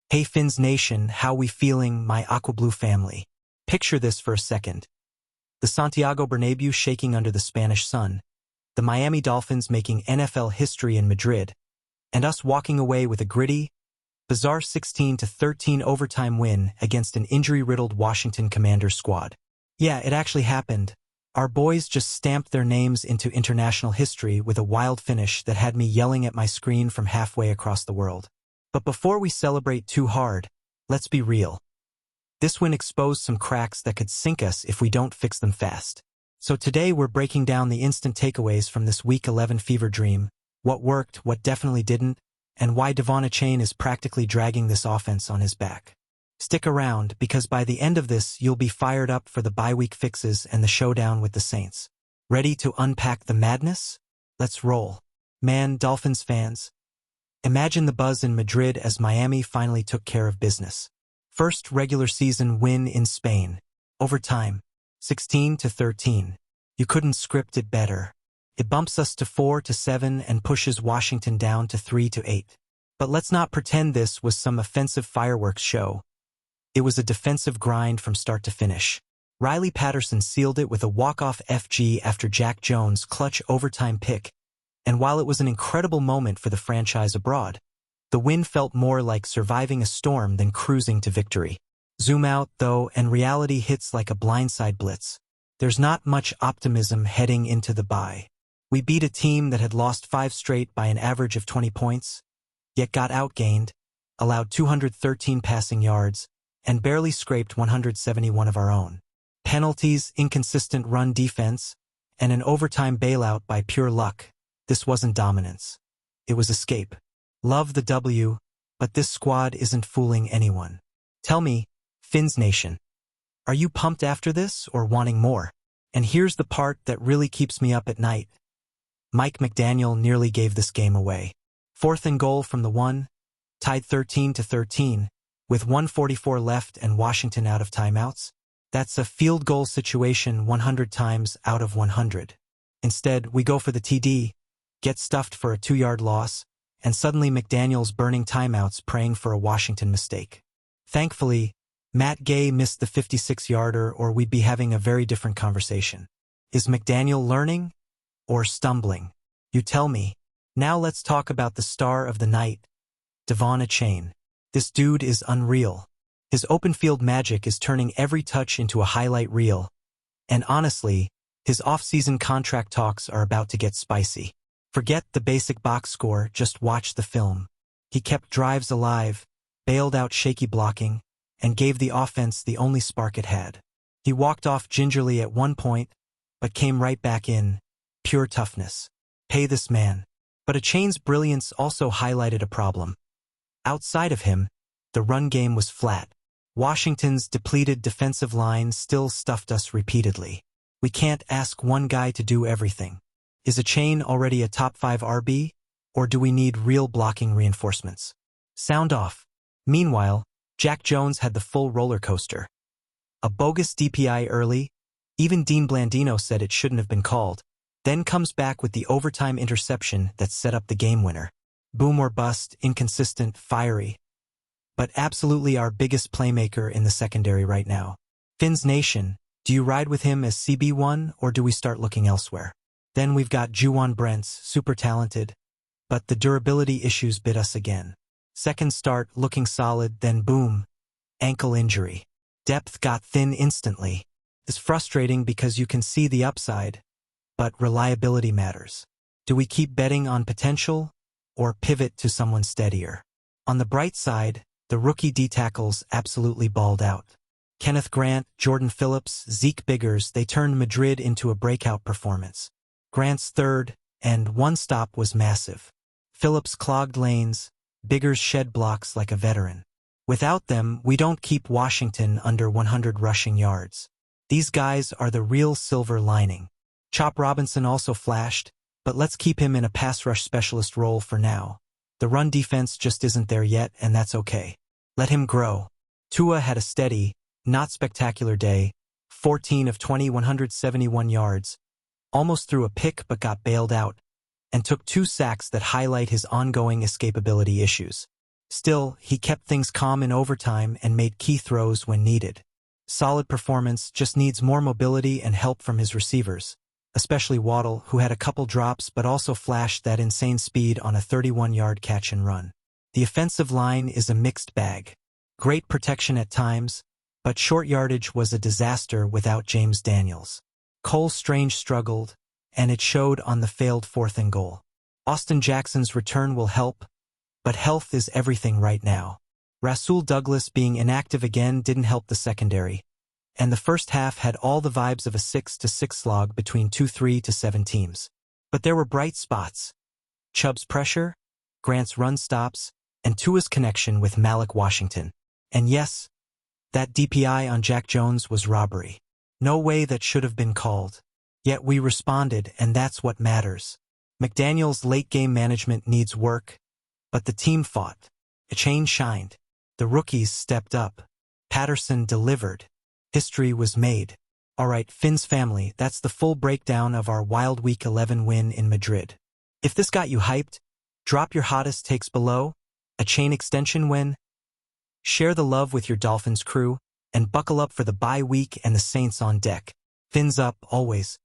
Hey Fins Nation, how we feeling, my aqua blue family? Picture this for a second. The Santiago Bernabéu shaking under the Spanish sun, the Miami Dolphins making NFL history in Madrid, and us walking away with a gritty, bizarre 16-13 overtime win against an injury-riddled Washington Commanders squad. Yeah, it actually happened. Our boys just stamped their names into international history with a wild finish that had me yelling at my screen from halfway across the world. But before we celebrate too hard, let's be real. This win exposed some cracks that could sink us if we don't fix them fast. So today we're breaking down the instant takeaways from this Week 11 fever dream, what worked, what definitely didn't, and why Achane is practically dragging this offense on his back. Stick around, because by the end of this you'll be fired up for the bye-week fixes and the showdown with the Saints. Ready to unpack the madness? Let's roll. Man, Dolphins fans, imagine the buzz in Madrid as Miami finally took care of business. First regular season win in Spain. Overtime. 16-13. You couldn't script it better. It bumps us to 4-7 and pushes Washington down to 3-8. But let's not pretend this was some offensive fireworks show. It was a defensive grind from start to finish. Riley Patterson sealed it with a walk-off FG after Jack Jones' clutch overtime pick. And while it was an incredible moment for the franchise abroad, the win felt more like surviving a storm than cruising to victory. Zoom out, though, and reality hits like a blindside blitz. There's not much optimism heading into the bye. We beat a team that had lost 5 straight by an average of 20 points, yet got outgained, allowed 213 passing yards, and barely scraped 171 of our own. Penalties, inconsistent run defense, and an overtime bailout by pure luck. This wasn't dominance. It was escape. Love the W, but this squad isn't fooling anyone. Tell me, Fins Nation, are you pumped after this or wanting more? And here's the part that really keeps me up at night. Mike McDaniel nearly gave this game away. 4th and goal from the 1, tied 13-13, with 1:44 left and Washington out of timeouts. That's a field goal situation 100 times out of 100. Instead, we go for the TD, get stuffed for a 2-yard loss, and suddenly McDaniel's burning timeouts praying for a Washington mistake. Thankfully, Matt Gay missed the 56-yarder or we'd be having a very different conversation. Is McDaniel learning or stumbling? You tell me. Now let's talk about the star of the night, Achane. This dude is unreal. His open field magic is turning every touch into a highlight reel. And honestly, his off-season contract talks are about to get spicy. Forget the basic box score, just watch the film. He kept drives alive, bailed out shaky blocking, and gave the offense the only spark it had. He walked off gingerly at one point, but came right back in. Pure toughness. Pay this man. But Achane's brilliance also highlighted a problem. Outside of him, the run game was flat. Washington's depleted defensive line still stuffed us repeatedly. We can't ask one guy to do everything. Is Achane already a top 5 RB, or do we need real blocking reinforcements? Sound off. Meanwhile, Jack Jones had the full roller coaster. A bogus DPI early, even Dean Blandino said it shouldn't have been called, then comes back with the overtime interception that set up the game winner. Boom or bust, inconsistent, fiery. But absolutely our biggest playmaker in the secondary right now. Fins Nation, do you ride with him as CB1 or do we start looking elsewhere? Then we've got Juwan Brents, super talented, but the durability issues bit us again. Second start looking solid, then boom, ankle injury. Depth got thin instantly. It's frustrating because you can see the upside, but reliability matters. Do we keep betting on potential or pivot to someone steadier? On the bright side, the rookie D-tackles absolutely balled out. Kenneth Grant, Jordan Phillips, Zeke Biggers, they turned Madrid into a breakout performance. Grant's third and 1 stop was massive. Phillips clogged lanes, Biggers shed blocks like a veteran. Without them, we don't keep Washington under 100 rushing yards. These guys are the real silver lining. Chop Robinson also flashed, but let's keep him in a pass rush specialist role for now. The run defense just isn't there yet, and that's okay. Let him grow. Tua had a steady, not spectacular day, 14 of 20, 171 yards, almost threw a pick but got bailed out, and took 2 sacks that highlight his ongoing escapability issues. Still, he kept things calm in overtime and made key throws when needed. Solid performance, just needs more mobility and help from his receivers, especially Waddle, who had a couple drops but also flashed that insane speed on a 31-yard catch and run. The offensive line is a mixed bag. Great protection at times, but short yardage was a disaster without James Daniels. Cole Strange struggled, and it showed on the failed 4th and goal. Austin Jackson's return will help, but health is everything right now. Rasul Douglas being inactive again didn't help the secondary, and the first half had all the vibes of a 6-6 slog between 3-7 teams. But there were bright spots. Chubb's pressure, Grant's run stops, and Tua's connection with Malik Washington. And yes, that DPI on Jack Jones was robbery. No way that should have been called. Yet we responded, and that's what matters. McDaniel's late-game management needs work, but the team fought. Achane shined. The rookies stepped up. Patterson delivered. History was made. All right, Fins family, that's the full breakdown of our wild Week 11 win in Madrid. If this got you hyped, drop your hottest takes below. Achane extension win? Share the love with your Dolphins crew, and buckle up for the bye week and the Saints on deck. Fins up, always.